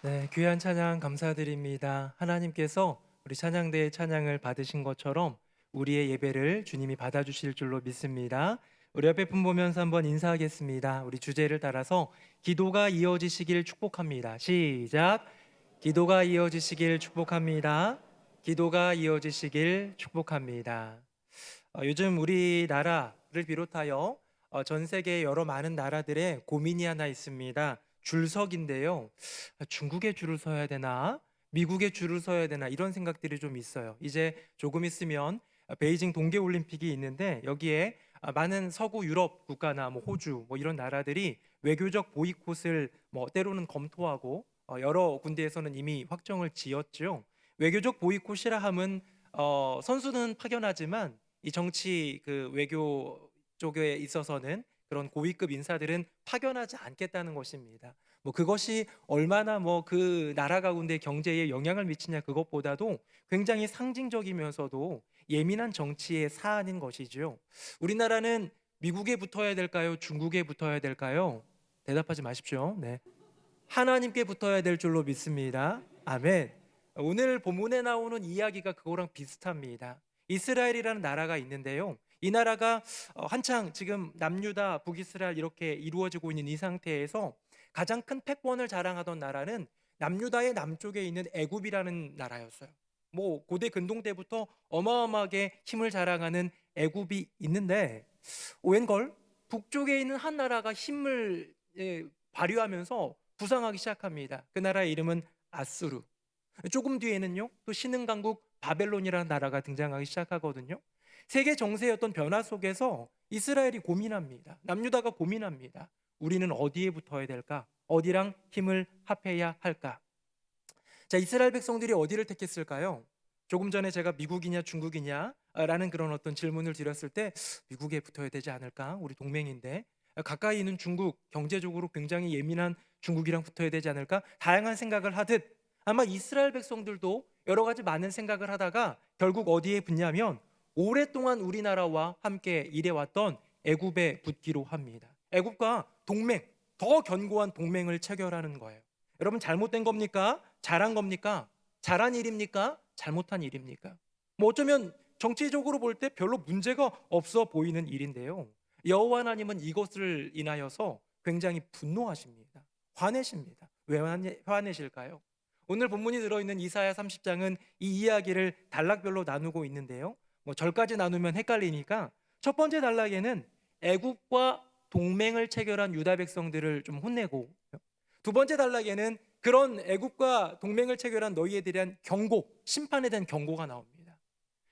네, 귀한 찬양 감사드립니다. 하나님께서 우리 찬양대의 찬양을 받으신 것처럼 우리의 예배를 주님이 받아주실 줄로 믿습니다. 우리 옆에 분 보면서 한번 인사하겠습니다. 우리 주제를 따라서 기도가 이어지시길 축복합니다. 시작. 기도가 이어지시길 축복합니다. 기도가 이어지시길 축복합니다. 요즘 우리나라를 비롯하여 전 세계 여러 많은 나라들의 고민이 하나 있습니다. 줄서기인데요. 중국에 줄을 서야 되나? 미국에 줄을 서야 되나? 이런 생각들이 좀 있어요. 이제 조금 있으면 베이징 동계올림픽이 있는데 여기에 많은 서구 유럽 국가나 뭐 호주 뭐 이런 나라들이 외교적 보이콧을 뭐 때로는 검토하고 여러 군데에서는 이미 확정을 지었죠. 외교적 보이콧이라 함은 선수는 파견하지만 이 정치 그 외교 쪽에 있어서는 그런 고위급 인사들은 파견하지 않겠다는 것입니다. 뭐 그것이 얼마나 뭐 그 나라 가운데 경제에 영향을 미치냐 그것보다도 굉장히 상징적이면서도 예민한 정치의 사안인 것이죠. 우리나라는 미국에 붙어야 될까요? 중국에 붙어야 될까요? 대답하지 마십시오. 네. 하나님께 붙어야 될 줄로 믿습니다. 아멘. 오늘 본문에 나오는 이야기가 그거랑 비슷합니다. 이스라엘이라는 나라가 있는데요. 이 나라가 한창 지금 남유다, 북이스라엘 이렇게 이루어지고 있는 이 상태에서 가장 큰 패권을 자랑하던 나라는 남유다의 남쪽에 있는 애굽이라는 나라였어요. 뭐 고대 근동 때부터 어마어마하게 힘을 자랑하는 애굽이 있는데 웬걸 북쪽에 있는 한 나라가 힘을 발휘하면서 부상하기 시작합니다. 그 나라의 이름은 아수르. 조금 뒤에는요, 또 신흥강국 바벨론이라는 나라가 등장하기 시작하거든요. 세계 정세의 어떤 변화 속에서 이스라엘이 고민합니다. 남유다가 고민합니다. 우리는 어디에 붙어야 될까? 어디랑 힘을 합해야 할까? 자, 이스라엘 백성들이 어디를 택했을까요? 조금 전에 제가 미국이냐 중국이냐 라는 그런 어떤 질문을 드렸을 때 미국에 붙어야 되지 않을까? 우리 동맹인데 가까이 있는 중국, 경제적으로 굉장히 예민한 중국이랑 붙어야 되지 않을까? 다양한 생각을 하듯 아마 이스라엘 백성들도 여러 가지 많은 생각을 하다가 결국 어디에 붙냐면 오랫동안 우리나라와 함께 일해왔던 애굽에 붙기로 합니다. 애굽과 동맹, 더 견고한 동맹을 체결하는 거예요. 여러분 잘못된 겁니까? 잘한 겁니까? 잘한 일입니까? 잘못한 일입니까? 뭐 어쩌면 정치적으로 볼 때 별로 문제가 없어 보이는 일인데요. 여호와 하나님은 이것을 인하여서 굉장히 분노하십니다. 화내십니다. 왜 화내실까요? 오늘 본문이 들어있는 이사야 30장은 이 이야기를 단락별로 나누고 있는데요. 뭐 절까지 나누면 헷갈리니까 첫 번째 단락에는 애국과 동맹을 체결한 유다 백성들을 좀 혼내고, 두 번째 단락에는 그런 애국과 동맹을 체결한 너희에 대한 경고, 심판에 대한 경고가 나옵니다.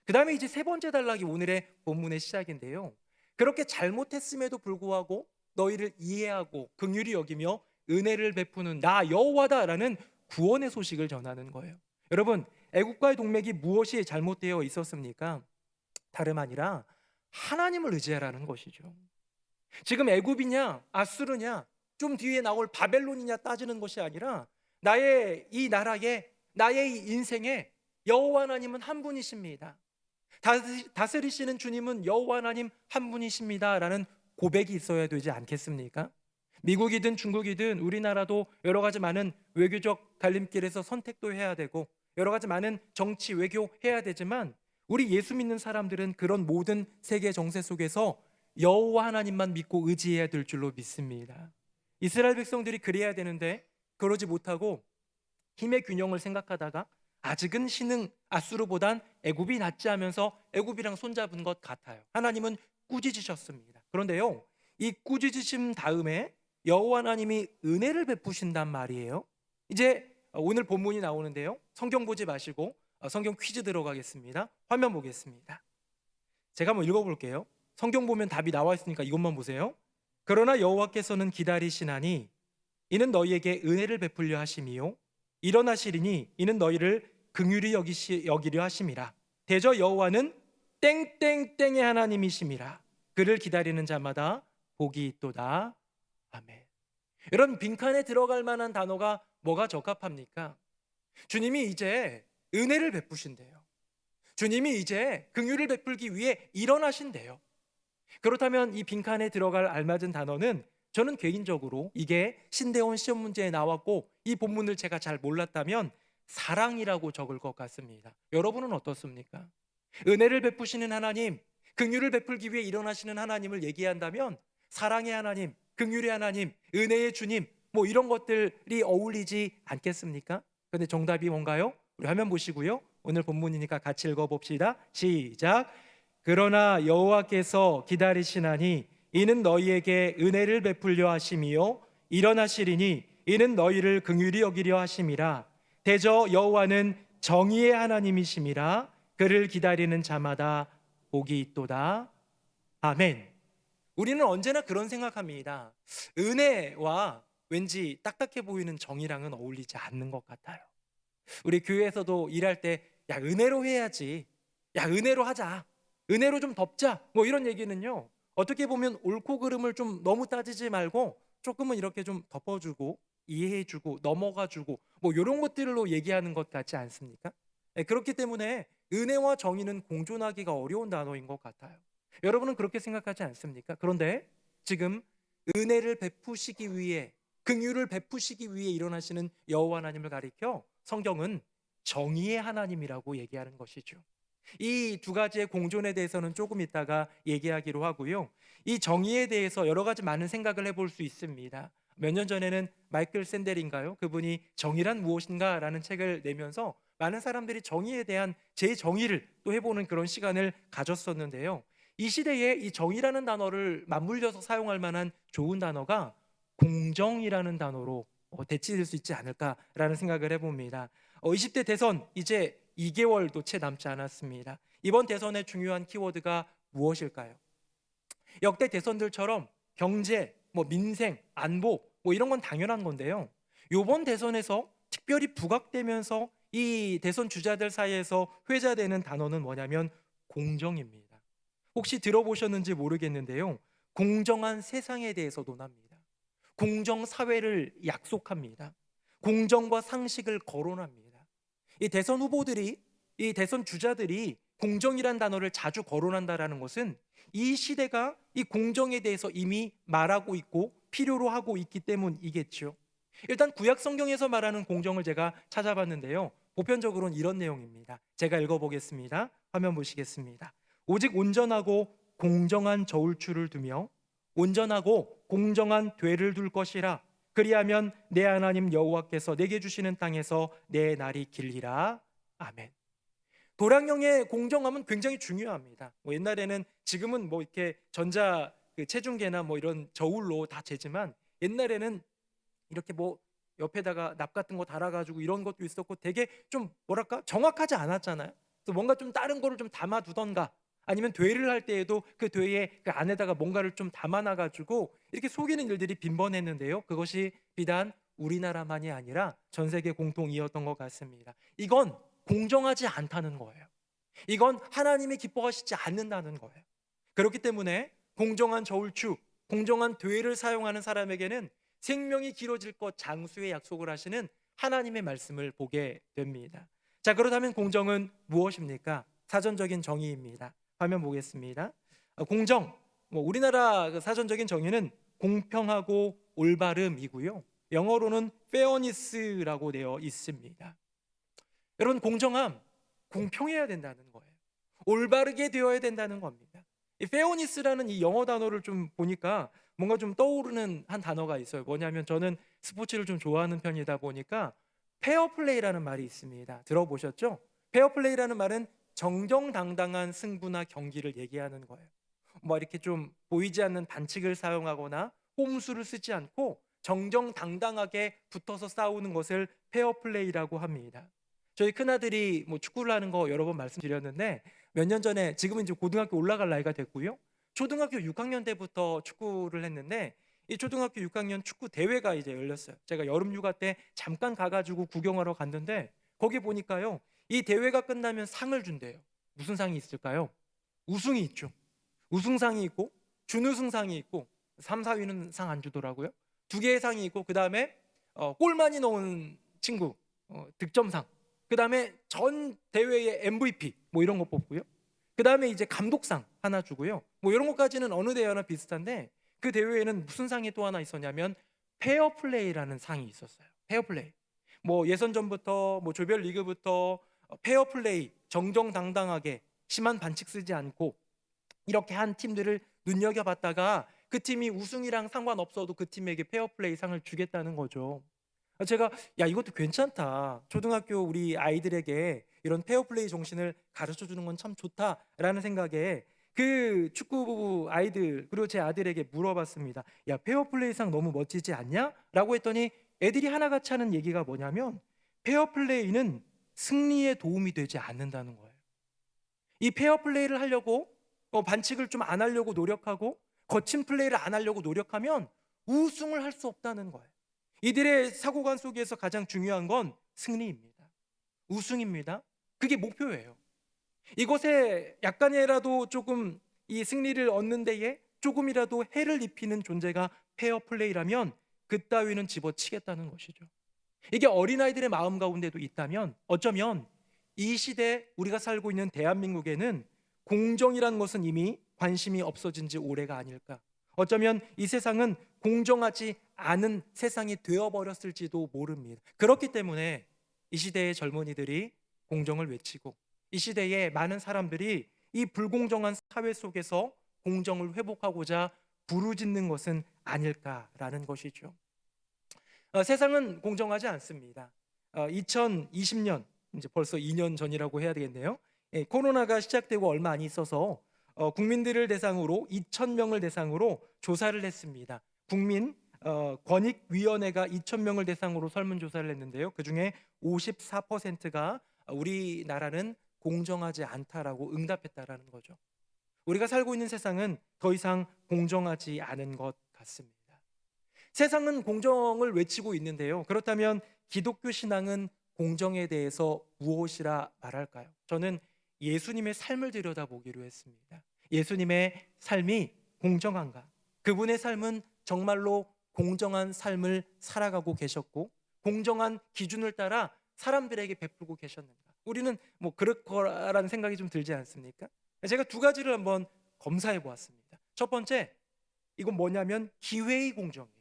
그 다음에 이제 세 번째 단락이 오늘의 본문의 시작인데요. 그렇게 잘못했음에도 불구하고 너희를 이해하고 긍휼히 여기며 은혜를 베푸는 나 여호와다라는 구원의 소식을 전하는 거예요. 여러분, 애국과의 동맹이 무엇이 잘못되어 있었습니까? 다름 아니라 하나님을 의지하라는 것이죠. 지금 애굽이냐 아수르냐 좀 뒤에 나올 바벨론이냐 따지는 것이 아니라 나의 이 나라에, 나의 이 인생에 여호와 하나님은 한 분이십니다. 다스리시는 주님은 여호와 하나님 한 분이십니다 라는 고백이 있어야 되지 않겠습니까? 미국이든 중국이든 우리나라도 여러 가지 많은 외교적 갈림길에서 선택도 해야 되고 여러 가지 많은 정치 외교 해야 되지만 우리 예수 믿는 사람들은 그런 모든 세계 정세 속에서 여호와 하나님만 믿고 의지해야 될 줄로 믿습니다. 이스라엘 백성들이 그래야 되는데 그러지 못하고 힘의 균형을 생각하다가 아직은 신흥 아수르보단 애굽이 낫지 하면서 애굽이랑 손잡은 것 같아요. 하나님은 꾸짖으셨습니다. 그런데요, 이 꾸짖으심 다음에 여호와 하나님이 은혜를 베푸신단 말이에요. 이제 오늘 본문이 나오는데요, 성경 보지 마시고 성경 퀴즈 들어가겠습니다. 화면 보겠습니다. 제가 한번 읽어볼게요. 성경 보면 답이 나와 있으니까 이것만 보세요. 그러나 여호와께서는 기다리시나니 이는 너희에게 은혜를 베풀려 하심이요 일어나시리니 이는 너희를 긍휼히 여기려 하심이라. 대저 여호와는 땡땡땡의 하나님이심이라. 그를 기다리는 자마다 복이 있도다. 아멘. 여러분, 빈칸에 들어갈 만한 단어가 뭐가 적합합니까? 주님이 이제 은혜를 베푸신대요. 주님이 이제 긍휼을 베풀기 위해 일어나신대요. 그렇다면 이 빈칸에 들어갈 알맞은 단어는 저는 개인적으로 이게 신대원 시험 문제에 나왔고 이 본문을 제가 잘 몰랐다면 사랑이라고 적을 것 같습니다. 여러분은 어떻습니까? 은혜를 베푸시는 하나님, 긍휼을 베풀기 위해 일어나시는 하나님을 얘기한다면 사랑의 하나님, 긍휼의 하나님, 은혜의 주님, 뭐 이런 것들이 어울리지 않겠습니까? 근데 정답이 뭔가요? 우리 화면 보시고요. 오늘 본문이니까 같이 읽어봅시다. 시작. 그러나 여호와께서 기다리시나니 이는 너희에게 은혜를 베풀려 하심이요 일어나시리니 이는 너희를 긍휼히 여기려 하심이라. 대저 여호와는 정의의 하나님이심이라. 그를 기다리는 자마다 복이 있도다. 아멘. 우리는 언제나 그런 생각합니다. 은혜와 왠지 딱딱해 보이는 정의랑은 어울리지 않는 것 같아요. 우리 교회에서도 일할 때 야 은혜로 해야지, 야 은혜로 하자, 은혜로 좀 덮자, 뭐 이런 얘기는요, 어떻게 보면 옳고 그름을 좀 너무 따지지 말고 조금은 이렇게 좀 덮어주고 이해해주고 넘어가주고 뭐 이런 것들로 얘기하는 것 같지 않습니까? 그렇기 때문에 은혜와 정의는 공존하기가 어려운 단어인 것 같아요. 여러분은 그렇게 생각하지 않습니까? 그런데 지금 은혜를 베푸시기 위해, 긍휼을 베푸시기 위해 일어나시는 여호와 하나님을 가리켜 성경은 정의의 하나님이라고 얘기하는 것이죠. 이 두 가지의 공존에 대해서는 조금 이따가 얘기하기로 하고요. 이 정의에 대해서 여러 가지 많은 생각을 해볼 수 있습니다. 몇 년 전에는 마이클 샌델인가요? 그분이 정의란 무엇인가? 라는 책을 내면서 많은 사람들이 정의에 대한 재정의를 또 해보는 그런 시간을 가졌었는데요. 이 시대에 이 정의라는 단어를 맞물려서 사용할 만한 좋은 단어가 공정이라는 단어로 대치될 수 있지 않을까라는 생각을 해봅니다. 20대 대선 이제 2개월도 채 남지 않았습니다. 이번 대선의 중요한 키워드가 무엇일까요? 역대 대선들처럼 경제, 민생, 안보 이런 건 당연한 건데요. 이번 대선에서 특별히 부각되면서 이 대선 주자들 사이에서 회자되는 단어는 뭐냐면 공정입니다. 혹시 들어보셨는지 모르겠는데요. 공정한 세상에 대해서 논합니다. 공정 사회를 약속합니다. 공정과 상식을 거론합니다. 이 대선 후보들이, 이 대선 주자들이 공정이란 단어를 자주 거론한다라는 것은 이 시대가 이 공정에 대해서 이미 말하고 있고 필요로 하고 있기 때문이겠죠. 일단 구약 성경에서 말하는 공정을 제가 찾아봤는데요. 보편적으로는 이런 내용입니다. 제가 읽어보겠습니다. 화면 보시겠습니다. 오직 온전하고 공정한 저울추를 두며 온전하고 공정한 되를 둘 것이라. 그리하면 내 하나님 여호와께서 내게 주시는 땅에서 내 날이 길리라. 아멘. 도량령의 공정함은 굉장히 중요합니다. 옛날에는, 지금은 이렇게 전자 체중계나 이런 저울로 다 재지만 옛날에는 이렇게 옆에다가 납 같은 거 달아가지고 이런 것도 있었고 되게 좀 뭐랄까 정확하지 않았잖아요. 그래서 뭔가 좀 다른 거를 좀 담아두던가 아니면 되를 할 때에도 그 되에 그 안에다가 뭔가를 좀 담아놔가지고 이렇게 속이는 일들이 빈번했는데요. 그것이 비단 우리나라만이 아니라 전 세계 공통이었던 것 같습니다. 이건 공정하지 않다는 거예요. 이건 하나님이 기뻐하시지 않는다는 거예요. 그렇기 때문에 공정한 저울추, 공정한 되를 사용하는 사람에게는 생명이 길어질 것 장수의 약속을 하시는 하나님의 말씀을 보게 됩니다. 자, 그렇다면 공정은 무엇입니까? 사전적인 정의입니다. 화면 보겠습니다. 공정, 우리나라 그 사전적인 정의는 공평하고 올바름이고요. 영어로는 fairness라고 되어 있습니다. 여러분, 공정함, 공평해야 된다는 거예요. 올바르게 되어야 된다는 겁니다. 이 fairness라는 이 영어 단어를 좀 보니까 뭔가 좀 떠오르는 한 단어가 있어요. 뭐냐면 저는 스포츠를 좀 좋아하는 편이다 보니까 페어플레이라는 말이 있습니다. 들어보셨죠? 페어플레이라는 말은 정정당당한 승부나 경기를 얘기하는 거예요. 이렇게 좀 보이지 않는 반칙을 사용하거나 꼼수를 쓰지 않고 정정당당하게 붙어서 싸우는 것을 페어플레이라고 합니다. 저희 큰아들이 축구를 하는 거 여러 번 말씀드렸는데 몇 년 전에, 지금은 이제 고등학교 올라갈 나이가 됐고요. 초등학교 6학년 때부터 축구를 했는데 이 초등학교 6학년 축구 대회가 이제 열렸어요. 제가 여름 휴가 때 잠깐 가가지고 구경하러 갔는데 거기 보니까요, 이 대회가 끝나면 상을 준대요. 무슨 상이 있을까요? 우승이 있죠. 우승상이 있고 준우승상이 있고 3, 4위는 상 안 주더라고요. 두 개의 상이 있고 그 다음에 골 많이 넣은 친구 득점상, 그 다음에 전 대회의 MVP 이런 거 뽑고요. 그 다음에 이제 감독상 하나 주고요. 이런 것까지는 어느 대회나 비슷한데 그 대회에는 무슨 상이 또 하나 있었냐면 페어플레이라는 상이 있었어요. 페어플레이. 뭐 예선전부터 뭐 조별 리그부터 페어플레이 정정당당하게 심한 반칙 쓰지 않고 이렇게 한 팀들을 눈여겨봤다가 그 팀이 우승이랑 상관없어도 그 팀에게 페어플레이 상을 주겠다는 거죠. 제가 야 이것도 괜찮다. 초등학교 우리 아이들에게 이런 페어플레이 정신을 가르쳐 주는 건 참 좋다라는 생각에 그 축구부 아이들 그리고 제 아들에게 물어봤습니다. 야 페어플레이상 너무 멋지지 않냐? 라고 했더니 애들이 하나같이 하는 얘기가 뭐냐면 페어플레이는 승리에 도움이 되지 않는다는 거예요. 이 페어플레이를 하려고 반칙을 좀 안 하려고 노력하고 거친 플레이를 안 하려고 노력하면 우승을 할 수 없다는 거예요. 이들의 사고관 속에서 가장 중요한 건 승리입니다. 우승입니다. 그게 목표예요. 이것에 약간이라도 조금 이 승리를 얻는 데에 조금이라도 해를 입히는 존재가 페어플레이라면 그따위는 집어치겠다는 것이죠. 이게 어린아이들의 마음 가운데도 있다면 어쩌면 이 시대 우리가 살고 있는 대한민국에는 공정이란 것은 이미 관심이 없어진 지 오래가 아닐까. 어쩌면 이 세상은 공정하지 않은 세상이 되어버렸을지도 모릅니다. 그렇기 때문에 이 시대의 젊은이들이 공정을 외치고 이 시대의 많은 사람들이 이 불공정한 사회 속에서 공정을 회복하고자 부르짖는 것은 아닐까라는 것이죠. 세상은 공정하지 않습니다. 2020년 이제 벌써 2년 전이라고 해야 되겠네요. 코로나가 시작되고 얼마 안 있어서 국민들을 대상으로 2,000명을 대상으로 조사를 했습니다. 국민 권익위원회가 2,000명을 대상으로 설문조사를 했는데요. 그중에 54%가 우리나라는 공정하지 않다라고 응답했다라는 거죠. 우리가 살고 있는 세상은 더 이상 공정하지 않은 것 같습니다. 세상은 공정을 외치고 있는데요. 그렇다면 기독교 신앙은 공정에 대해서 무엇이라 말할까요? 저는 예수님의 삶을 들여다보기로 했습니다. 예수님의 삶이 공정한가? 그분의 삶은 정말로 공정한 삶을 살아가고 계셨고 공정한 기준을 따라 사람들에게 베풀고 계셨는가? 우리는 뭐 그럴 거라는 생각이 좀 들지 않습니까? 제가 두 가지를 한번 검사해 보았습니다. 첫 번째, 이건 뭐냐면 기회의 공정이에요.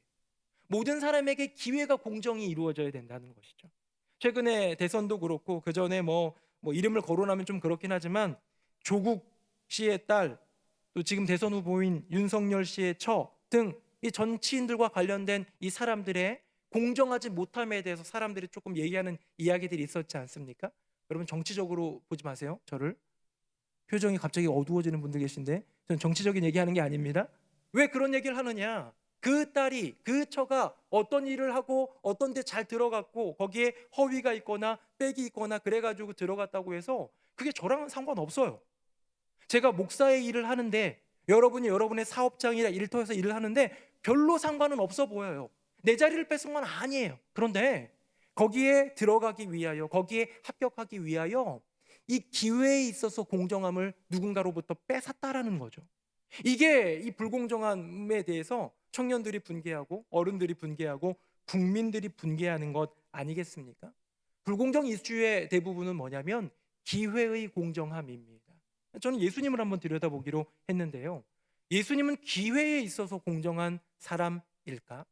모든 사람에게 기회가 공정이 이루어져야 된다는 것이죠. 최근에 대선도 그렇고 그 전에 뭐 이름을 거론하면 좀 그렇긴 하지만 조국 씨의 딸, 또 지금 대선 후보인 윤석열 씨의 처 등 이 정치인들과 관련된 이 사람들의 공정하지 못함에 대해서 사람들이 조금 얘기하는 이야기들이 있었지 않습니까? 여러분 정치적으로 보지 마세요. 저를. 표정이 갑자기 어두워지는 분들 계신데 저는 정치적인 얘기하는 게 아닙니다. 왜 그런 얘기를 하느냐? 그 딸이 그 처가 어떤 일을 하고 어떤 데 잘 들어갔고 거기에 허위가 있거나 빽이 있거나 그래가지고 들어갔다고 해서 그게 저랑은 상관없어요. 제가 목사의 일을 하는데 여러분이 여러분의 사업장이나 일터에서 일을 하는데 별로 상관은 없어 보여요. 내 자리를 뺏은 건 아니에요. 그런데 거기에 들어가기 위하여 거기에 합격하기 위하여 이 기회에 있어서 공정함을 누군가로부터 뺏었다라는 거죠. 이게 이 불공정함에 대해서 청년들이 분개하고 어른들이 분개하고 국민들이 분개하는 것 아니겠습니까? 불공정 이슈의 대부분은 뭐냐면 기회의 공정함입니다. 저는 예수님을 한번 들여다보기로 했는데요. 예수님은 기회에 있어서 공정한 사람일까?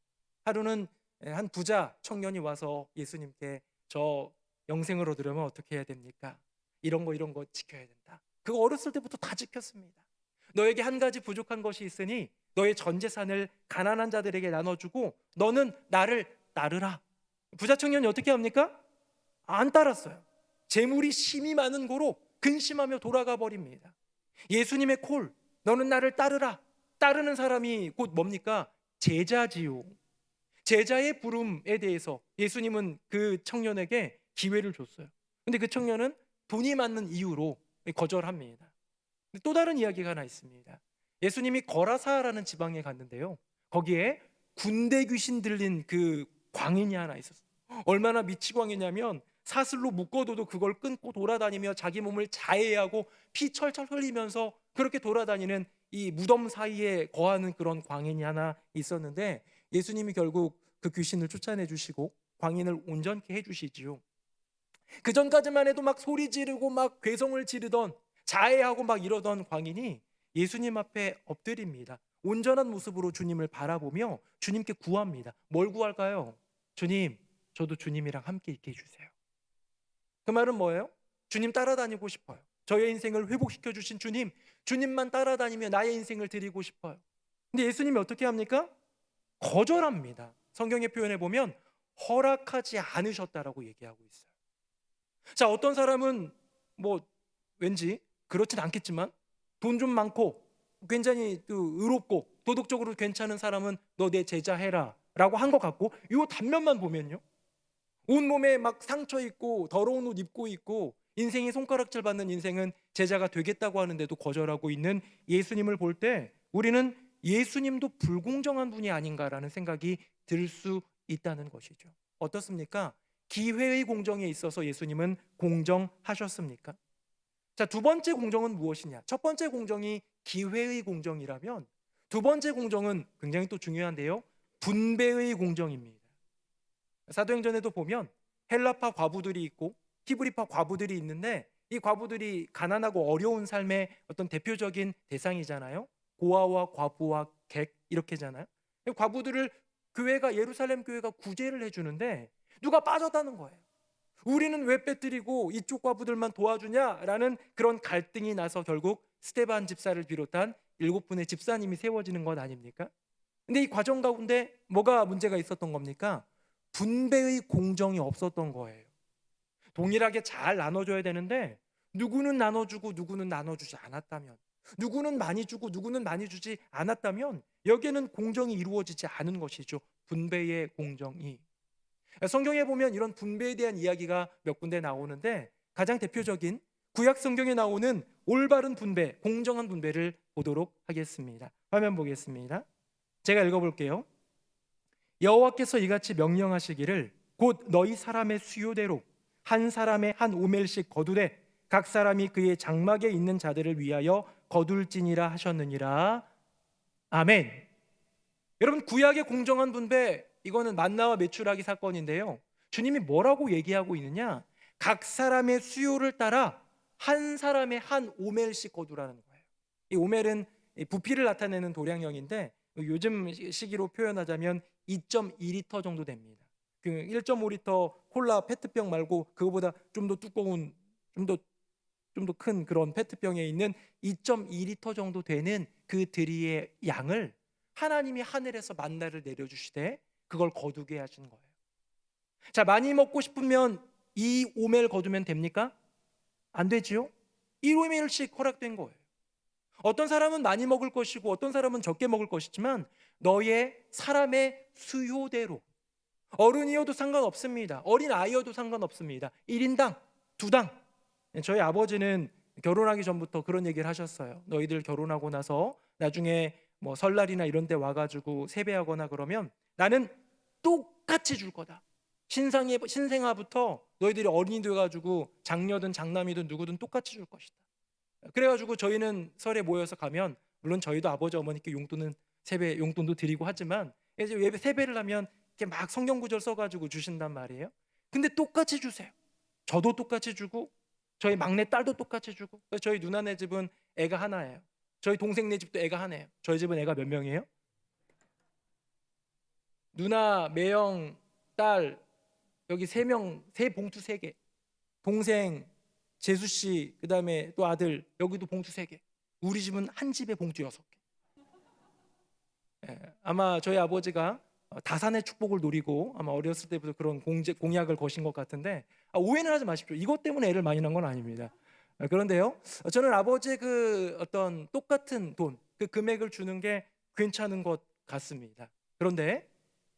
하루는 한 부자 청년이 와서 예수님께 저 영생을 얻으려면 어떻게 해야 됩니까? 이런 거 지켜야 된다. 그거 어렸을 때부터 다 지켰습니다. 너에게 한 가지 부족한 것이 있으니 너의 전 재산을 가난한 자들에게 나눠주고 너는 나를 따르라. 부자 청년이 어떻게 합니까? 안 따랐어요. 재물이 심이 많은 고로 근심하며 돌아가 버립니다. 예수님의 콜, 너는 나를 따르라. 따르는 사람이 곧 뭡니까? 제자지요. 제자의 부름에 대해서 예수님은 그 청년에게 기회를 줬어요. 근데 그 청년은 돈이 많은 이유로 거절합니다. 또 다른 이야기가 하나 있습니다. 예수님이 거라사라는 지방에 갔는데요. 거기에 군대 귀신 들린 그 광인이 하나 있었어요. 얼마나 미치광이냐면 사슬로 묶어둬도 그걸 끊고 돌아다니며 자기 몸을 자해하고 피 철철 흘리면서 그렇게 돌아다니는 이 무덤 사이에 거하는 그런 광인이 하나 있었는데 예수님이 결국 그 귀신을 쫓아내 주시고 광인을 온전케 해주시지요. 그 전까지만 해도 막 소리 지르고 막 괴성을 지르던 자해하고 막 이러던 광인이 예수님 앞에 엎드립니다. 온전한 모습으로 주님을 바라보며 주님께 구합니다. 뭘 구할까요? 주님, 저도 주님이랑 함께 있게 해주세요. 그 말은 뭐예요? 주님 따라다니고 싶어요. 저의 인생을 회복시켜 주신 주님, 주님만 따라다니며 나의 인생을 드리고 싶어요. 근데 예수님이 어떻게 합니까? 거절합니다. 성경의 표현에 보면 허락하지 않으셨다라고 얘기하고 있어요. 자, 어떤 사람은 뭐 왠지 그렇진 않겠지만 돈 좀 많고 굉장히 의롭고 도덕적으로 괜찮은 사람은 너 내 제자 해라 라고 한 것 같고, 이 단면만 보면요, 온몸에 막 상처 있고 더러운 옷 입고 있고 인생이 손가락질 받는 인생은 제자가 되겠다고 하는데도 거절하고 있는 예수님을 볼 때 우리는 예수님도 불공정한 분이 아닌가라는 생각이 들 수 있다는 것이죠. 어떻습니까? 기회의 공정에 있어서 예수님은 공정하셨습니까? 자, 두 번째 공정은 무엇이냐? 첫 번째 공정이 기회의 공정이라면 두 번째 공정은 굉장히 또 중요한데요, 분배의 공정입니다. 사도행전에도 보면 헬라파 과부들이 있고 히브리파 과부들이 있는데, 이 과부들이 가난하고 어려운 삶의 어떤 대표적인 대상이잖아요. 고아와 과부와 객 이렇게잖아요. 과부들을 예루살렘 교회가 구제를 해주는데 누가 빠졌다는 거예요. 우리는 왜 빼뜨리고 이쪽 과부들만 도와주냐라는 그런 갈등이 나서 결국 스데반 집사를 비롯한 7분의 집사님이 세워지는 것 아닙니까? 근데 이 과정 가운데 뭐가 문제가 있었던 겁니까? 분배의 공정이 없었던 거예요. 동일하게 잘 나눠줘야 되는데 누구는 나눠주고 누구는 나눠주지 않았다면, 누구는 많이 주고 누구는 많이 주지 않았다면 여기에는 공정이 이루어지지 않은 것이죠. 분배의 공정이. 성경에 보면 이런 분배에 대한 이야기가 몇 군데 나오는데, 가장 대표적인 구약 성경에 나오는 올바른 분배, 공정한 분배를 보도록 하겠습니다. 화면 보겠습니다. 제가 읽어볼게요. 여호와께서 이같이 명령하시기를 곧 너희 사람의 수요대로 한 사람의 한 오멜씩 거두되 각 사람이 그의 장막에 있는 자들을 위하여 거둘지니라 하셨느니라. 아멘. 여러분, 구약의 공정한 분배, 이거는 만나와 메추라기 사건인데요, 주님이 뭐라고 얘기하고 있느냐? 각 사람의 수요를 따라 한 사람의 한 오멜씩 거두라는 거예요. 이 오멜은 부피를 나타내는 도량형인데 요즘 시기로 표현하자면 2.2리터 정도 됩니다. 그 1.5리터 콜라 페트병 말고 그거보다 좀 더 두꺼운, 좀 더 큰 그런 페트병에 있는 2.2리터 정도 되는 그 드리의 양을 하나님이 하늘에서 만나를 내려주시되 그걸 거두게 하신 거예요. 자, 많이 먹고 싶으면 이 오멜 거두면 됩니까? 안 되지요? 1오멜씩 허락된 거예요. 어떤 사람은 많이 먹을 것이고 어떤 사람은 적게 먹을 것이지만 너의 사람의 수요대로, 어른이어도 상관없습니다. 어린 아이여도 상관없습니다. 1인당 2당. 저희 아버지는 결혼하기 전부터 그런 얘기를 하셨어요. 너희들 결혼하고 나서 나중에 뭐 설날이나 이런 때 와가지고 세배하거나 그러면 나는 똑같이 줄 거다. 신생아부터 너희들이 어린이 돼가지고 장녀든 장남이든 누구든 똑같이 줄 것이다. 그래가지고 저희는 설에 모여서 가면, 물론 저희도 아버지 어머니께 용돈은 세배 용돈도 드리고 하지만 이제 예배 세배를 하면 이렇게 막 성경 구절 써가지고 주신단 말이에요. 근데 똑같이 주세요. 저도 똑같이 주고 저희 막내 딸도 똑같이 주고. 저희 누나네 집은 애가 하나예요. 저희 동생네 집도 애가 하나예요. 저희 집은 애가 몇 명이에요? 누나, 매형, 딸 여기 3명, 봉투 3개. 동생 재수 씨, 그다음에 또 아들 여기도 봉투 3개. 우리 집은 한 집에 봉투 6개. 아마 저희 아버지가 다산의 축복을 노리고 아마 어렸을 때부터 그런 공약을 거신 것 같은데, 오해는 하지 마십시오. 이것 때문에 애를 많이 낳은 건 아닙니다. 그런데요, 저는 아버지의 그 어떤 똑같은 돈, 그 금액을 주는 게 괜찮은 것 같습니다. 그런데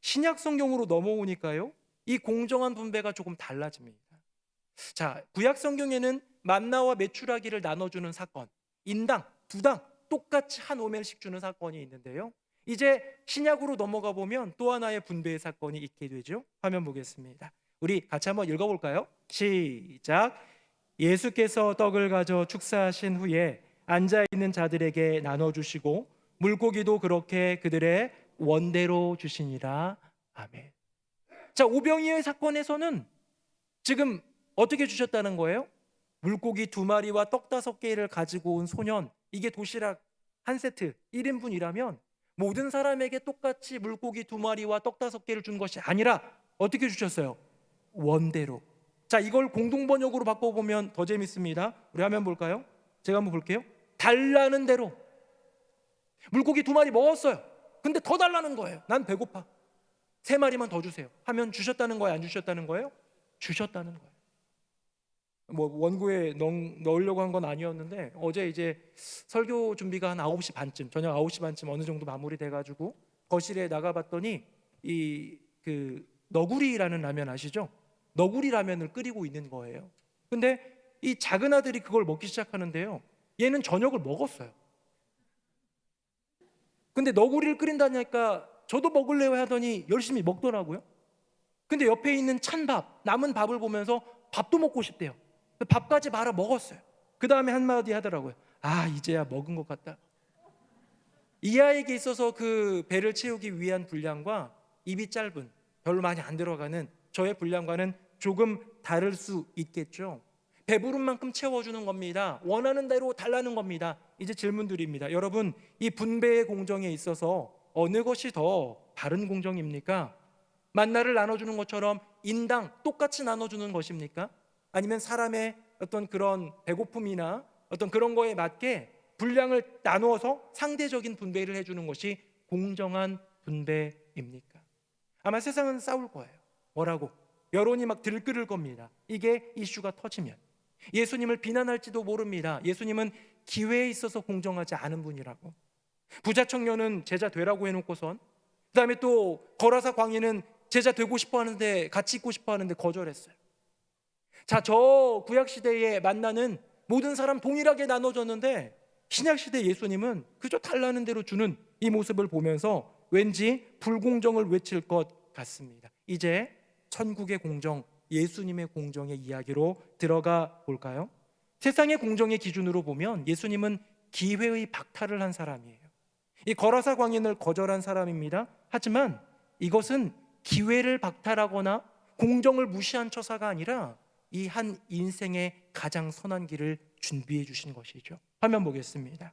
신약 성경으로 넘어오니까요, 이 공정한 분배가 조금 달라집니다. 자, 구약 성경에는 만나와 메추라기를 나눠주는 사건, 인당 2당 똑같이 한 오멜씩 주는 사건이 있는데요, 이제 신약으로 넘어가 보면 또 하나의 분배의 사건이 있게 되죠. 화면 보겠습니다. 우리 같이 한번 읽어볼까요? 시작. 예수께서 떡을 가져 축사하신 후에 앉아있는 자들에게 나눠주시고 물고기도 그렇게 그들의 원대로 주시니라. 아멘. 자, 오병이의 사건에서는 지금 어떻게 주셨다는 거예요? 물고기 2마리와 떡 5개를 가지고 온 소년, 이게 도시락 한 세트 1인분이라면 모든 사람에게 똑같이 물고기 2마리와 떡 5개를 준 것이 아니라 어떻게 주셨어요? 원대로. 자, 이걸 공동번역으로 바꿔보면 더 재밌습니다. 우리 화면 볼까요? 제가 한번 볼게요. 달라는 대로. 물고기 2마리 먹었어요. 근데 더 달라는 거예요. 난 배고파. 3마리만 더 주세요 하면 주셨다는 거예요? 안 주셨다는 거예요? 주셨다는 거예요. 뭐 원고에 넣으려고 한 건 아니었는데 어제 이제 설교 준비가 한 9시 반쯤, 저녁 9시 반쯤 어느 정도 마무리돼 가지고 거실에 나가봤더니 이 너구리라는 라면 아시죠? 너구리 라면을 끓이고 있는 거예요. 근데 이 작은 아들이 그걸 먹기 시작하는데요, 얘는 저녁을 먹었어요. 근데 너구리를 끓인다니까 저도 먹을래요 하더니 열심히 먹더라고요. 근데 옆에 있는 찬밥, 남은 밥을 보면서 밥도 먹고 싶대요. 밥까지 말아 먹었어요. 그 다음에 한마디 하더라고요. 아, 이제야 먹은 것 같다. 이 아이에게 있어서 그 배를 채우기 위한 분량과 입이 짧은, 별로 많이 안 들어가는 저의 분량과는 조금 다를 수 있겠죠. 배부른 만큼 채워주는 겁니다. 원하는 대로 달라는 겁니다. 이제 질문 드립니다. 여러분, 이 분배의 공정에 있어서 어느 것이 더 바른 공정입니까? 만나를 나눠주는 것처럼 인당 똑같이 나눠주는 것입니까? 아니면 사람의 어떤 그런 배고픔이나 어떤 그런 거에 맞게 분량을 나누어서 상대적인 분배를 해주는 것이 공정한 분배입니까? 아마 세상은 싸울 거예요. 뭐라고? 여론이 막 들끓을 겁니다. 이게 이슈가 터지면 예수님을 비난할지도 모릅니다. 예수님은 기회에 있어서 공정하지 않은 분이라고. 부자 청년은 제자 되라고 해놓고선, 그 다음에 또 거라사 광인은 제자 되고 싶어 하는데, 같이 있고 싶어 하는데 거절했어요. 자, 저 구약시대에 만나는 모든 사람 동일하게 나눠줬는데 신약시대 예수님은 그저 달라는 대로 주는 이 모습을 보면서 왠지 불공정을 외칠 것 같습니다. 이제 천국의 공정, 예수님의 공정의 이야기로 들어가 볼까요? 세상의 공정의 기준으로 보면 예수님은 기회의 박탈을 한 사람이에요. 이 거라사 광인을 거절한 사람입니다. 하지만 이것은 기회를 박탈하거나 공정을 무시한 처사가 아니라 이 한 인생의 가장 선한 길을 준비해 주신 것이죠. 화면 보겠습니다.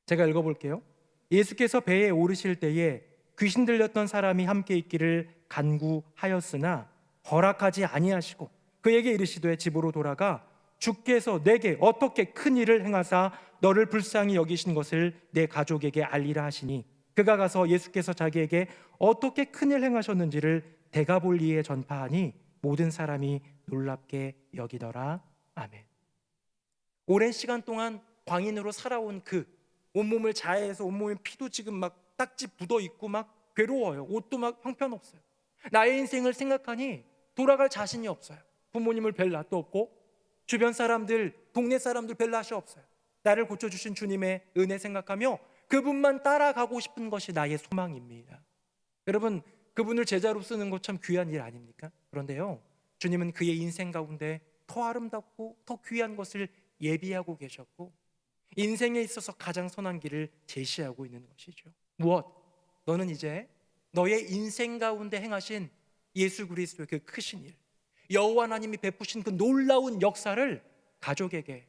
제가 읽어볼게요. 예수께서 배에 오르실 때에 귀신 들렸던 사람이 함께 있기를 간구하였으나 허락하지 아니하시고 그에게 이르시되 집으로 돌아가 주께서 내게 어떻게 큰 일을 행하사 너를 불쌍히 여기신 것을 내 가족에게 알리라 하시니, 그가 가서 예수께서 자기에게 어떻게 큰 일 행하셨는지를 데가볼리에 전파하니 모든 사람이 놀랍게 여기더라. 아멘. 오랜 시간 동안 광인으로 살아온 그 온몸을 자해해서 온몸에 피도 지금 막 딱지 묻어 있고 막 괴로워요. 옷도 막 형편없어요. 나의 인생을 생각하니 돌아갈 자신이 없어요. 부모님을 뵐 낯도 없고 주변 사람들, 동네 사람들 뵐 낯이 없어요. 나를 고쳐주신 주님의 은혜 생각하며 그분만 따라가고 싶은 것이 나의 소망입니다. 여러분, 그분을 제자로 쓰는 것 참 귀한 일 아닙니까? 그런데요, 주님은 그의 인생 가운데 더 아름답고 더 귀한 것을 예비하고 계셨고 인생에 있어서 가장 선한 길을 제시하고 있는 것이죠. 무엇? 너는 이제 너의 인생 가운데 행하신 예수 그리스도의 그 크신 일, 여호와 하나님이 베푸신 그 놀라운 역사를 가족에게,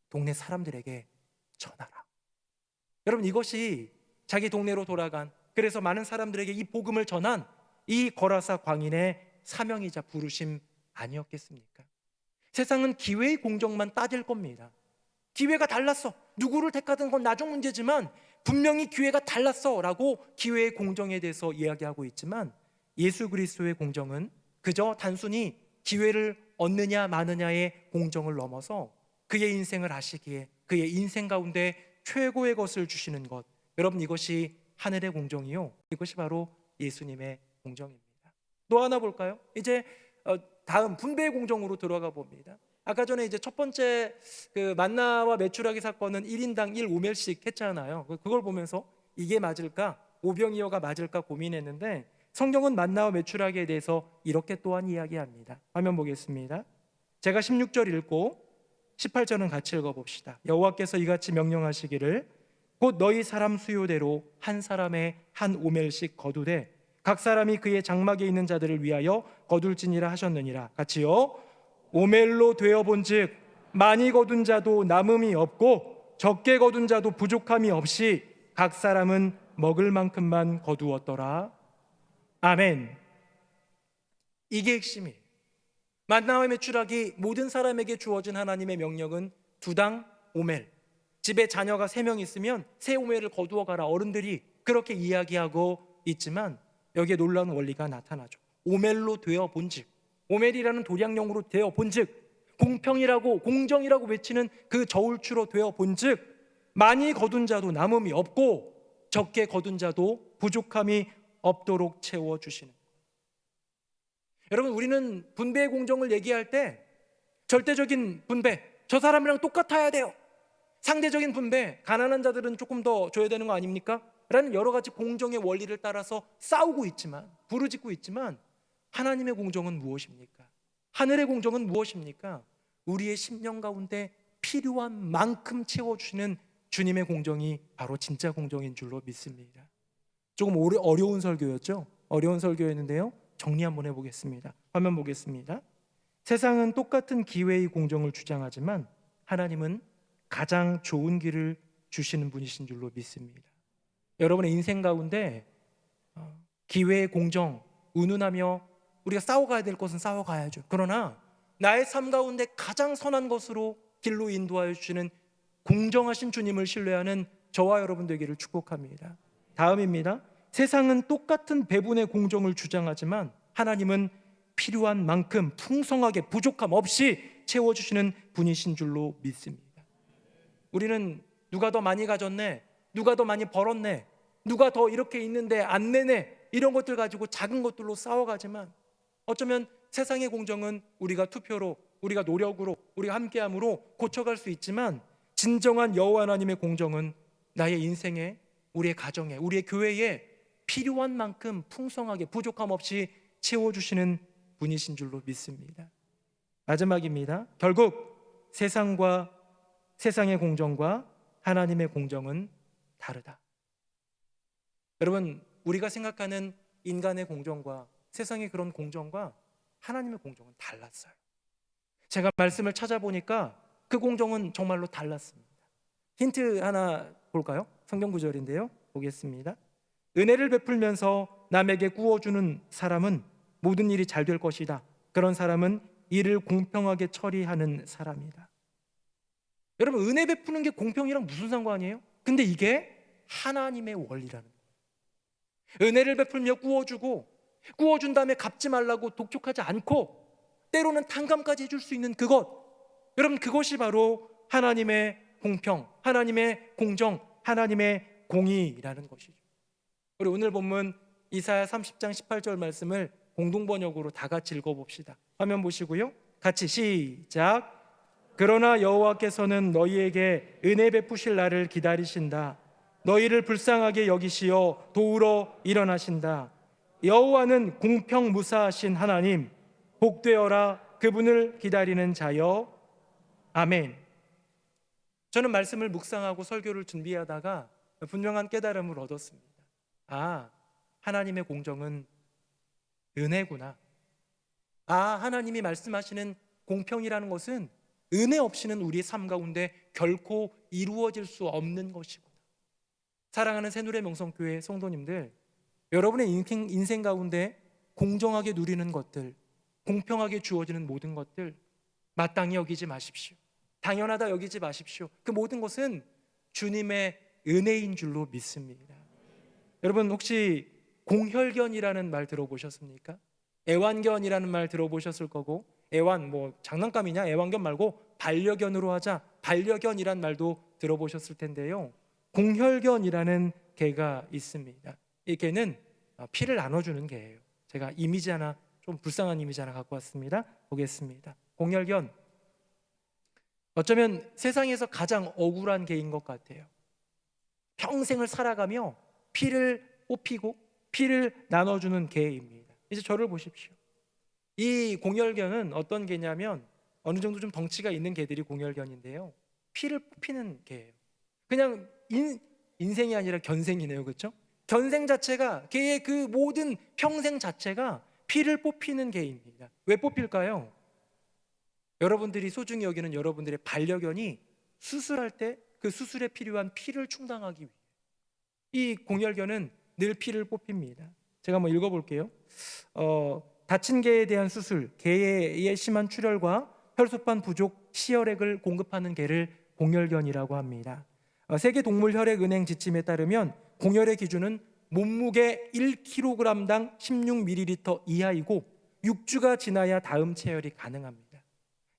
동네 사람들에게 전하라. 여러분, 이것이 자기 동네로 돌아간, 그래서 많은 사람들에게 이 복음을 전한 이 거라사 광인의 사명이자 부르심 아니었겠습니까? 세상은 기회의 공정만 따질 겁니다. 기회가 달랐어, 누구를 택하든 건 나중 문제지만 분명히 기회가 달랐어 라고 기회의 공정에 대해서 이야기하고 있지만, 예수 그리스도의 공정은 그저 단순히 기회를 얻느냐 마느냐의 공정을 넘어서 그의 인생을 아시기에 그의 인생 가운데 최고의 것을 주시는 것, 여러분, 이것이 하늘의 공정이요, 이것이 바로 예수님의 공정입니다. 또 하나 볼까요? 이제 다음 분배의 공정으로 들어가 봅니다. 아까 전에 이제 첫 번째 그 만나와 메추라기 사건은 1인당 1오멜씩 했잖아요. 그걸 보면서 이게 맞을까, 오병이어가 맞을까 고민했는데, 성경은 만나와 메추라기에 대해서 이렇게 또한 이야기합니다. 화면 보겠습니다. 제가 16절 읽고 18절은 같이 읽어봅시다. 여호와께서 이같이 명령하시기를 곧 너희 사람 수요대로 한 사람의 한 오멜씩 거두되 각 사람이 그의 장막에 있는 자들을 위하여 거둘지니라 하셨느니라. 같이요. 오멜로 되어본즉 많이 거둔 자도 남음이 없고 적게 거둔 자도 부족함이 없이 각 사람은 먹을 만큼만 거두었더라. 아멘. 이게 핵심이에요. 만나와 매출하기 모든 사람에게 주어진 하나님의 명령은 두당 오멜. 집에 자녀가 3명 있으면 3오멜을 거두어 가라. 어른들이 그렇게 이야기하고 있지만 여기에 놀라운 원리가 나타나죠. 오멜로 되어 본즉, 오멜이라는 도량령으로 되어 본즉, 공평이라고 공정이라고 외치는 그 저울추로 되어 본즉, 많이 거둔 자도 남음이 없고 적게 거둔 자도 부족함이 없도록 채워주시는. 여러분, 우리는 분배의 공정을 얘기할 때 절대적인 분배, 저 사람이랑 똑같아야 돼요. 상대적인 분배, 가난한 자들은 조금 더 줘야 되는 거 아닙니까? 라는 여러 가지 공정의 원리를 따라서 싸우고 있지만, 부르짖고 있지만, 하나님의 공정은 무엇입니까? 하늘의 공정은 무엇입니까? 우리의 심령 가운데 필요한 만큼 채워주시는 주님의 공정이 바로 진짜 공정인 줄로 믿습니다. 조금 어려운 설교였죠? 어려운 설교였는데요, 정리 한번 해보겠습니다. 화면 보겠습니다. 세상은 똑같은 기회의 공정을 주장하지만 하나님은 가장 좋은 길을 주시는 분이신 줄로 믿습니다. 여러분의 인생 가운데 기회의 공정 운운하며 우리가 싸워가야 될 것은 싸워가야죠. 그러나 나의 삶 가운데 가장 선한 것으로 길로 인도하여 주시는 공정하신 주님을 신뢰하는 저와 여러분 되기를 축복합니다. 다음입니다. 세상은 똑같은 배분의 공정을 주장하지만 하나님은 필요한 만큼 풍성하게 부족함 없이 채워주시는 분이신 줄로 믿습니다. 우리는 누가 더 많이 가졌네, 누가 더 많이 벌었네, 누가 더 이렇게 있는데 안 내네, 이런 것들 가지고 작은 것들로 싸워가지만 어쩌면 세상의 공정은 우리가 투표로, 우리가 노력으로, 우리가 함께함으로 고쳐갈 수 있지만 진정한 여호와 하나님의 공정은 나의 인생에, 우리의 가정에, 우리의 교회에 필요한 만큼 풍성하게 부족함 없이 채워주시는 분이신 줄로 믿습니다. 마지막입니다. 결국 세상의 공정과 하나님의 공정은 다르다. 여러분, 우리가 생각하는 인간의 공정과 세상의 그런 공정과 하나님의 공정은 달랐어요. 제가 말씀을 찾아보니까 그 공정은 정말로 달랐습니다. 힌트 하나 볼까요? 성경 구절인데요, 보겠습니다. 은혜를 베풀면서 남에게 구워주는 사람은 모든 일이 잘 될 것이다. 그런 사람은 일을 공평하게 처리하는 사람이다. 여러분, 은혜 베푸는 게 공평이랑 무슨 상관이에요? 근데 이게 하나님의 원리라는 거예요. 은혜를 베풀며 구워준 다음에 갚지 말라고 독촉하지 않고 때로는 탕감까지 해줄 수 있는 그것, 여러분, 그것이 바로 하나님의 공평, 하나님의 공정, 하나님의 공의라는 것이죠. 우리 오늘 본문 이사야 30장 18절 말씀을 공동번역으로 다 같이 읽어봅시다. 화면 보시고요, 같이 시작. 그러나 여호와께서는 너희에게 은혜 베푸실 날을 기다리신다. 너희를 불쌍하게 여기시어 도우러 일어나신다. 여호와는 공평 무사하신 하나님, 복되어라 그분을 기다리는 자여. 아멘. 저는 말씀을 묵상하고 설교를 준비하다가 분명한 깨달음을 얻었습니다. 하나님의 공정은 은혜구나. 하나님이 말씀하시는 공평이라는 것은 은혜 없이는 우리의 삶 가운데 결코 이루어질 수 없는 것이구나. 사랑하는 새누리 명성교회 성도님들, 여러분의 인생 가운데 공정하게 누리는 것들, 공평하게 주어지는 모든 것들 마땅히 여기지 마십시오. 당연하다 여기지 마십시오. 그 모든 것은 주님의 은혜인 줄로 믿습니다. 여러분, 혹시 공혈견이라는 말 들어보셨습니까? 애완견이라는 말 들어보셨을 거고, 애완 장난감이냐, 애완견 말고 반려견으로 하자, 반려견이란 말도 들어보셨을 텐데요, 공혈견이라는 개가 있습니다. 이 개는 피를 나눠주는 개예요. 제가 이미지 하나, 좀 불쌍한 이미지 하나 갖고 왔습니다. 보겠습니다. 공혈견, 어쩌면 세상에서 가장 억울한 개인 것 같아요. 평생을 살아가며 피를 뽑히고 피를 나눠주는 개입니다. 이제 저를 보십시오. 이 공혈견은 어떤 개냐면 어느 정도 좀 덩치가 있는 개들이 공혈견인데요, 피를 뽑히는 개예요. 그냥 인생이 아니라 견생이네요, 그렇죠? 견생 자체가, 개의 그 모든 평생 자체가 피를 뽑히는 개입니다. 왜 뽑힐까요? 여러분들이 소중히 여기는 여러분들의 반려견이 수술할 때 그 수술에 필요한 피를 충당하기 위해, 이 공혈견은 늘 피를 뽑힙니다. 제가 한번 읽어볼게요. 다친 개에 대한 수술, 개의 심한 출혈과 혈소판 부족, 시혈액을 공급하는 개를 공혈견이라고 합니다. 세계동물혈액은행 지침에 따르면 공혈의 기준은 몸무게 1kg당 16ml 이하이고 6주가 지나야 다음 체혈이 가능합니다.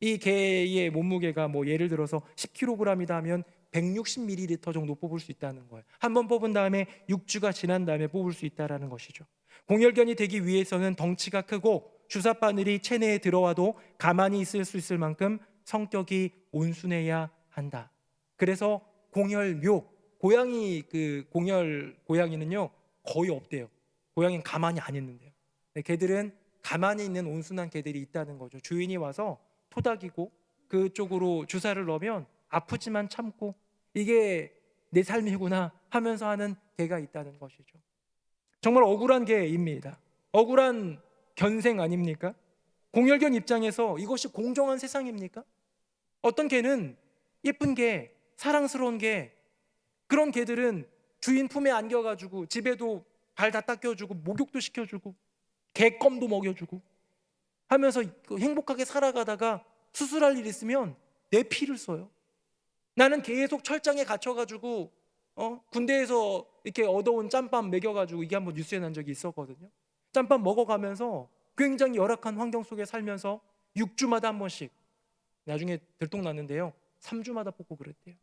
이 개의 몸무게가 예를 들어서 10kg이다 하면 160ml 정도 뽑을 수 있다는 거예요. 한번 뽑은 다음에 6주가 지난 다음에 뽑을 수 있다는 것이죠. 공혈견이 되기 위해서는 덩치가 크고 주사 바늘이 체내에 들어와도 가만히 있을 수 있을 만큼 성격이 온순해야 한다. 그래서 공혈묘, 고양이는요 거의 없대요. 고양이는 가만히 안 있는데요. 개들은 가만히 있는 온순한 개들이 있다는 거죠. 주인이 와서 토닥이고 그쪽으로 주사를 넣으면 아프지만 참고 이게 내 삶이구나 하면서 하는 개가 있다는 것이죠. 정말 억울한 개입니다. 억울한 견생 아닙니까? 공혈견 입장에서 이것이 공정한 세상입니까? 어떤 개는 예쁜 개, 사랑스러운 개, 그런 개들은 주인 품에 안겨가지고 집에도 발 다 닦여주고 목욕도 시켜주고 개껌도 먹여주고 하면서 행복하게 살아가다가 수술할 일 있으면 내 피를 써요. 나는 계속 철장에 갇혀가지고 군대에서 이렇게 얻어온 짬밥 먹여가지고 이게 한번 뉴스에 난 적이 있었거든요. 짬밥 먹어가면서 굉장히 열악한 환경 속에 살면서 6주마다 한 번씩, 나중에 들통났는데요 3주마다 뽑고 그랬대요.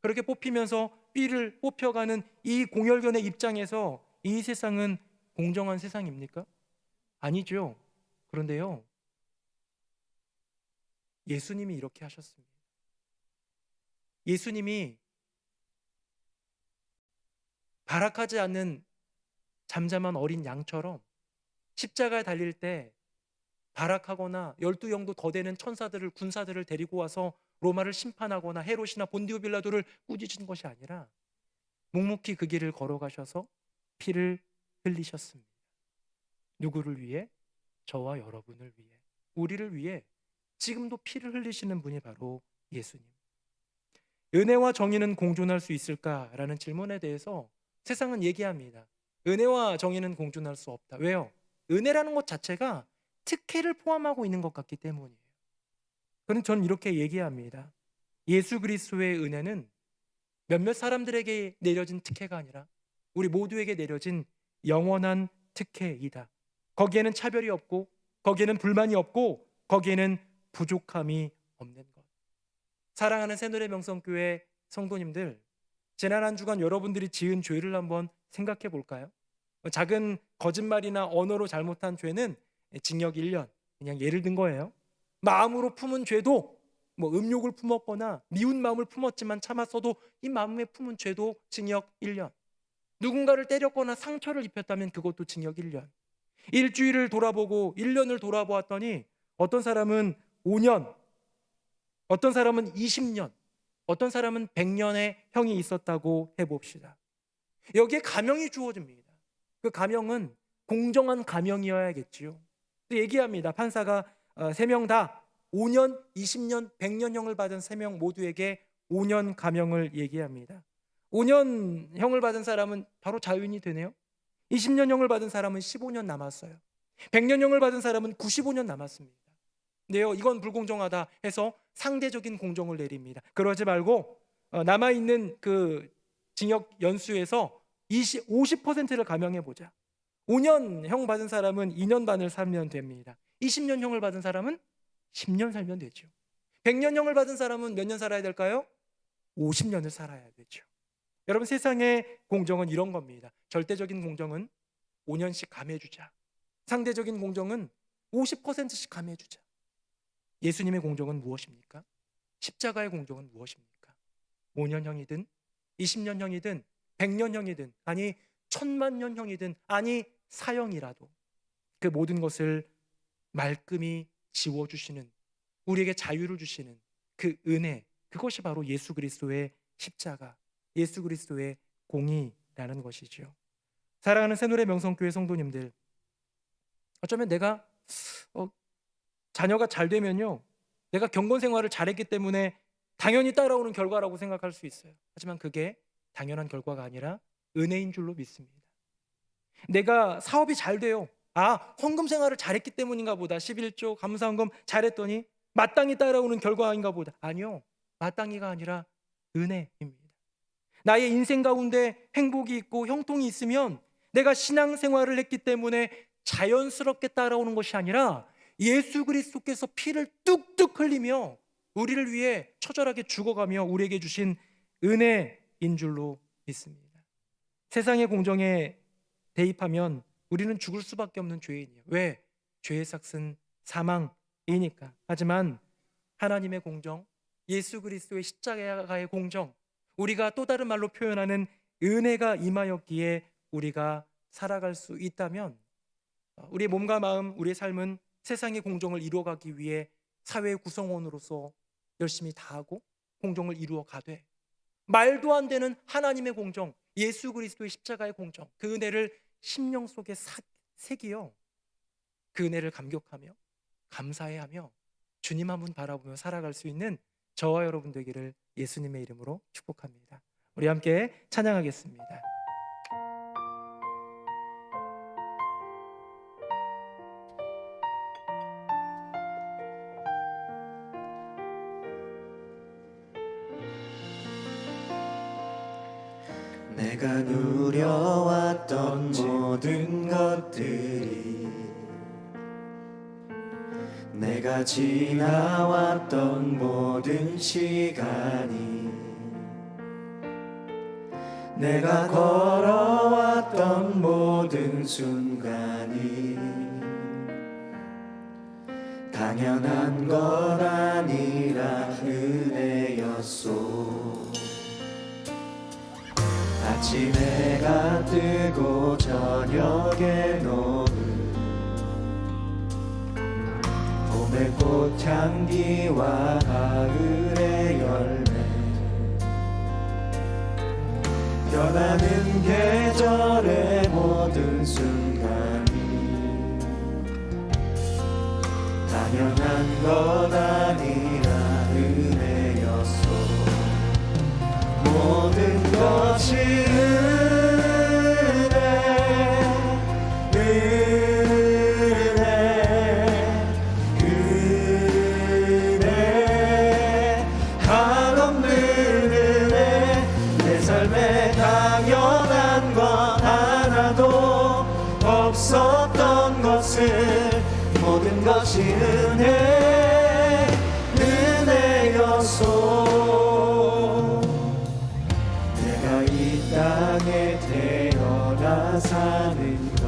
그렇게 뽑히면서 삐를 뽑혀가는 이 공혈견의 입장에서 이 세상은 공정한 세상입니까? 아니죠. 그런데요 예수님이 이렇게 하셨습니다. 예수님이 발악하지 않는 잠잠한 어린 양처럼 십자가에 달릴 때 발악하거나 12영도 더 되는 천사들을, 군사들을 데리고 와서 로마를 심판하거나 헤롯이나 본디오 빌라도를 꾸짖은 것이 아니라 묵묵히 그 길을 걸어가셔서 피를 흘리셨습니다. 누구를 위해? 저와 여러분을 위해, 우리를 위해 지금도 피를 흘리시는 분이 바로 예수님. 은혜와 정의는 공존할 수 있을까라는 질문에 대해서 세상은 얘기합니다. 은혜와 정의는 공존할 수 없다. 왜요? 은혜라는 것 자체가 특혜를 포함하고 있는 것 같기 때문이에요. 그럼 저는 이렇게 얘기합니다. 예수 그리스도의 은혜는 몇몇 사람들에게 내려진 특혜가 아니라 우리 모두에게 내려진 영원한 특혜이다. 거기에는 차별이 없고, 거기에는 불만이 없고, 거기에는 부족함이 없는 것. 사랑하는 새노래 명성교회 성도님들, 지난 한 주간 여러분들이 지은 죄를 한번 생각해 볼까요? 작은 거짓말이나 언어로 잘못한 죄는 징역 1년, 그냥 예를 든 거예요. 마음으로 품은 죄도, 음욕을 품었거나 미운 마음을 품었지만 참았어도 이 마음에 품은 죄도 징역 1년. 누군가를 때렸거나 상처를 입혔다면 그것도 징역 1년. 일주일을 돌아보고 1년을 돌아보았더니 어떤 사람은 5년, 어떤 사람은 20년, 어떤 사람은 100년의 형이 있었다고 해봅시다. 여기에 감형이 주어집니다. 그 감형은 공정한 감형이어야겠지요. 얘기합니다. 판사가 3명 다 5년, 20년, 100년형을 받은 3명 모두에게 5년 감형을 얘기합니다. 5년 형을 받은 사람은 바로 자유인이 되네요. 20년형을 받은 사람은 15년 남았어요. 100년형을 받은 사람은 95년 남았습니다. 근데요, 이건 불공정하다 해서 상대적인 공정을 내립니다. 그러지 말고 남아있는 그 징역 연수에서 50%를 감형해보자. 5년 형 받은 사람은 2년 반을 살면 됩니다. 20년 형을 받은 사람은 10년 살면 되죠. 100년 형을 받은 사람은 몇 년 살아야 될까요? 50년을 살아야 되죠. 여러분, 세상의 공정은 이런 겁니다. 절대적인 공정은 5년씩 감해주자. 상대적인 공정은 50%씩 감해주자. 예수님의 공정은 무엇입니까? 십자가의 공정은 무엇입니까? 5년형이든 20년형이든 100년형이든 아니 1000만년형이든 아니 사형이라도 그 모든 것을 말끔히 지워주시는, 우리에게 자유를 주시는 그 은혜, 그것이 바로 예수 그리스도의 십자가, 예수 그리스도의 공의라는 것이죠. 사랑하는 새노래 명성교회 성도님들, 어쩌면 내가 자녀가 잘 되면요, 내가 경건 생활을 잘했기 때문에 당연히 따라오는 결과라고 생각할 수 있어요. 하지만 그게 당연한 결과가 아니라 은혜인 줄로 믿습니다. 내가 사업이 잘 돼요. 헌금 생활을 잘했기 때문인가 보다. 11조 감사헌금 잘했더니 마땅히 따라오는 결과인가 보다. 아니요, 마땅히가 아니라 은혜입니다. 나의 인생 가운데 행복이 있고 형통이 있으면 내가 신앙생활을 했기 때문에 자연스럽게 따라오는 것이 아니라 예수 그리스도께서 피를 뚝뚝 흘리며 우리를 위해 처절하게 죽어가며 우리에게 주신 은혜인 줄로 믿습니다. 세상의 공정에 대입하면 우리는 죽을 수밖에 없는 죄인이에요. 왜? 죄의 삭은 사망이니까. 하지만 하나님의 공정, 예수 그리스도의 십자가의 공정, 우리가 또 다른 말로 표현하는 은혜가 임하였기에 우리가 살아갈 수 있다면 우리의 몸과 마음, 우리의 삶은 세상의 공정을 이루어가기 위해 사회의 구성원으로서 열심히 다하고 공정을 이루어 가되, 말도 안 되는 하나님의 공정, 예수 그리스도의 십자가의 공정, 그 은혜를 심령 속에 새기어 그 은혜를 감격하며 감사해하며 주님 한 분 바라보며 살아갈 수 있는 저와 여러분 되기를 예수님의 이름으로 축복합니다. 우리 함께 찬양하겠습니다. 내가 누려왔던 모든 것들이, 내가 지나왔던 모든 시간이, 내가 걸어왔던 모든 순간이 당연한 것 아니라 은혜였소. 아침 해가 뜨고 저녁에 노을, 봄의 꽃향기와 가을의 열매, 변하는 계절의 모든 순간이 당연한 것 아니라 은혜였소. 모든 것이 은혜, 한없는 은혜. 내 삶에 당연한 것 하나도 없었던 것을, 모든 것이 은혜였소. 내가 이 땅에 태어나 사는 것,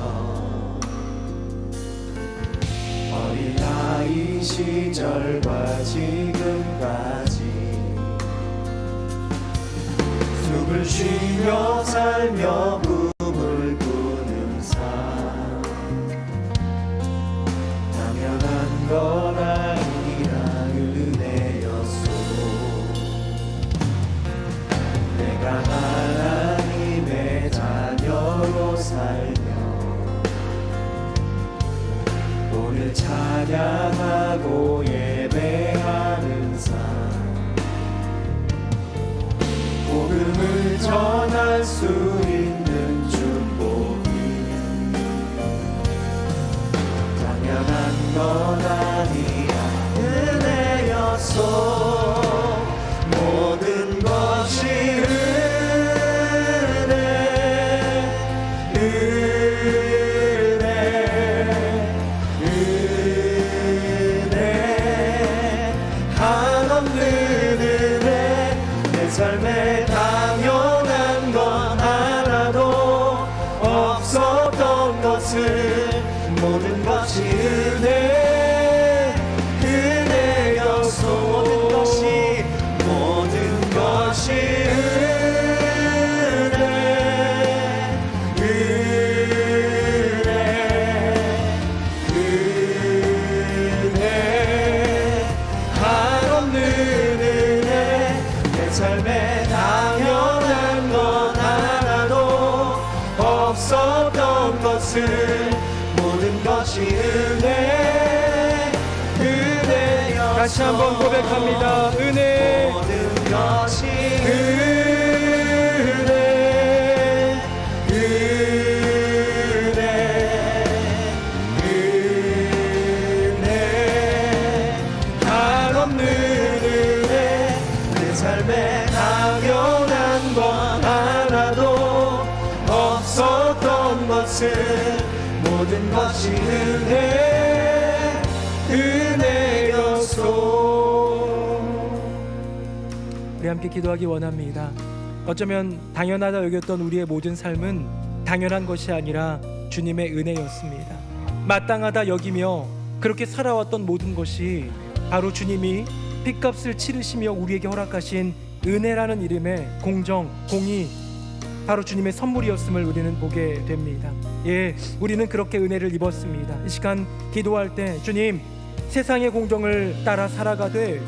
어린아이 시절과 지금까지 숨을 쉬며 살며 꿈을 꾸는 삶, 당연한 것 아니라 은혜였소. 내가 하나님의 자녀로 살며 오늘 찬양하고 예배하는 삶, 복음을 전할 수 있는 축복이 당연한 것 아니라 은혜였소. 모든 것이 은혜, 한없는 은혜. 내 삶에 당연한 것 하나도 없었던 것을, 모든 것이 은혜였소. 모든 것이 은혜, 한없는 은혜. 내 삶에 당연한 것 하나도 없었던 것을, 모든 것이 은혜였소. 다시 한번 고백합니다. 은혜, 모든 것이 삶에 당연한 것 하나도 없었던 것은 모든 것이 은혜였소. 우리 함께 기도하기 원합니다. 어쩌면 당연하다 여겼던 우리의 모든 삶은 당연한 것이 아니라 주님의 은혜였습니다. 마땅하다 여기며 그렇게 살아왔던 모든 것이 바로 주님이 핏값을 치르시며 우리에게 허락하신 은혜라는 이름의 공정, 공의, 바로 주님의 선물이었음을 우리는 보게 됩니다. 예, 우리는 그렇게 은혜를 입었습니다. 이 시간 기도할 때 주님, 세상의 공정을 따라 살아가되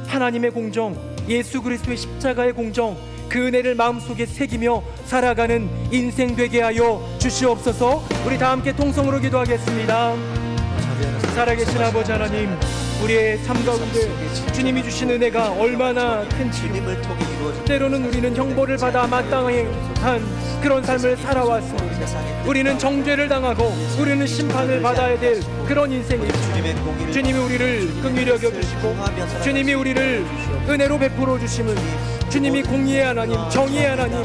하나님의 공정, 예수 그리스도의 십자가의 공정, 그 은혜를 마음속에 새기며 살아가는 인생 되게 하여 주시옵소서. 우리 다 함께 통성으로 기도하겠습니다. 살아계신 아버지 하나님, 우리의 삶 가운데 주님이 주신 은혜가 얼마나 큰지, 때로는 우리는 형벌을 받아 마땅한 그런 삶을 살아왔습니다. 우리는 정죄를 당하고 우리는 심판을 받아야 될 그런 인생입니다. 주님이 우리를 긍휼히 여겨주시고 주님이 우리를 은혜로 베풀어 주심은 주님이 공의의 하나님, 정의의 하나님,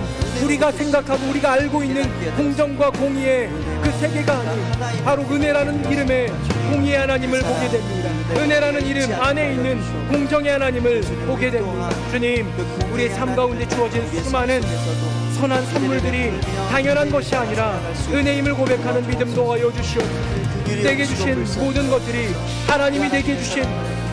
우리가 생각하고 우리가 알고 있는 공정과 공의의 그 세계가 아닌 바로 은혜라는 이름의 공의의 하나님을 보게 됩니다. 은혜라는 이름 안에 있는 공정의 하나님을 보게 됩니다. 주님, 우리의 삶 가운데 주어진 수많은 선한 선물들이 당연한 것이 아니라 은혜임을 고백하는 믿음도 하여 주시옵소서. 내게 주신 모든 것들이 하나님이 내게 주신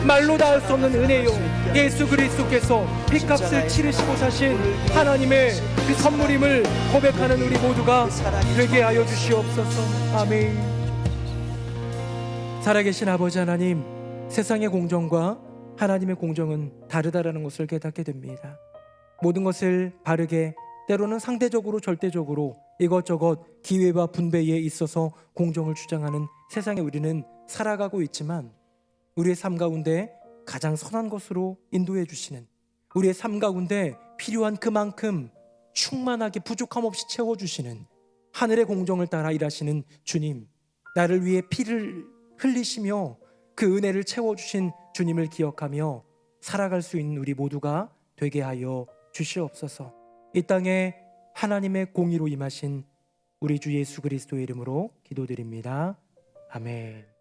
말로 닿을 수 없는 은혜요, 예수 그리스도께서 핏값을 치르시고 사신 하나님의 그 선물임을 고백하는 우리 모두가 되게 하여 주시옵소서. 아멘. 살아계신 아버지 하나님, 세상의 공정과 하나님의 공정은 다르다라는 것을 깨닫게 됩니다. 모든 것을 바르게, 때로는 상대적으로 절대적으로 이것저것 기회와 분배에 있어서 공정을 주장하는 세상에 우리는 살아가고 있지만, 우리의 삶 가운데 가장 선한 것으로 인도해 주시는, 우리의 삶 가운데 필요한 그만큼 충만하게 부족함 없이 채워주시는 하늘의 공정을 따라 일하시는 주님, 나를 위해 피를 흘리시며 그 은혜를 채워주신 주님을 기억하며 살아갈 수 있는 우리 모두가 되게 하여 주시옵소서. 이 땅에 하나님의 공의로 임하신 우리 주 예수 그리스도의 이름으로 기도드립니다. 아멘.